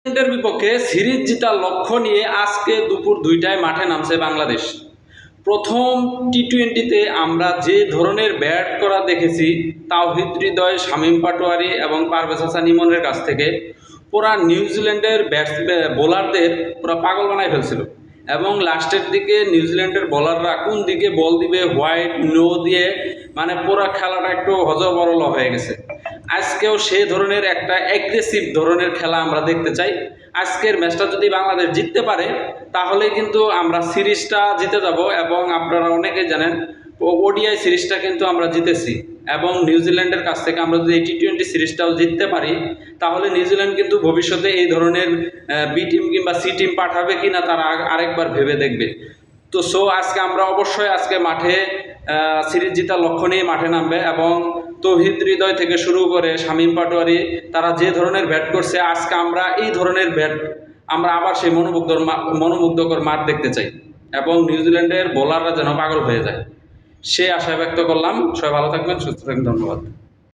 নিউজিল্যান্ডের বিপক্ষে সিরিজ জেতার লক্ষ্য নিয়ে আজকে দুপুর 2টায় মাঠে নামছে বাংলাদেশ। প্রথম টি-20তে আমরা যে ধরনের ব্যাট করা দেখেছি তাওহিদ হৃদয়, শামীম পাটোয়ারি এবং পারভেজ হাসান ইমনের কাছ থেকে, পুরা নিউজিল্যান্ডের বোলারদের পুরা পাগল বানায় ফেলছিল। এবং লাস্টের দিকে নিউজিল্যান্ডের বোলাররা কোন দিকে বল দিবে, হোয়াইট নো দিয়ে মানে পুরা খেলাটা একটু হজবরল হয়ে গেছে। আজকেও সে ধরনের একটা অ্যাগ্রেসিভ ধরনের খেলা আমরা দেখতে চাই। আজকের ম্যাচটা যদি বাংলাদেশ জিততে পারে তাহলে কিন্তু আমরা সিরিজটা জিতে যাব। এবং আপনারা অনেকেই জানেন ওডিআই সিরিজটা কিন্তু আমরা জিতেছি, এবং নিউজিল্যান্ডের কাছ থেকে আমরা যদি এই টি-20 সিরিজটাও জিততে পারি তাহলে নিউজিল্যান্ড কিন্তু ভবিষ্যতে এই ধরনের বি টিম কিংবা সি টিম পাঠাবে কিনা তারা আরেকবার ভেবে দেখবে। তো আজকে আমরা অবশ্যই আজকে মাঠে সিরিজ জেতার লক্ষ্য নিয়ে মাঠে নামবে, এবং তৌহিদ হৃদয় থেকে শুরু করে শামীম পাটোয়ারি তারা যে ধরনের ব্যাট করছে, আজকে আমরা এই ধরনের ব্যাট আমরা আবার সেই মনোমুগ্ধকর মাঠ দেখতে চাই, এবং নিউজিল্যান্ডের বোলাররা যেন পাগল হয়ে যায় সে আশা ব্যক্ত করলাম। সবাই ভালো থাকবেন, সুস্থ থাকবেন, ধন্যবাদ।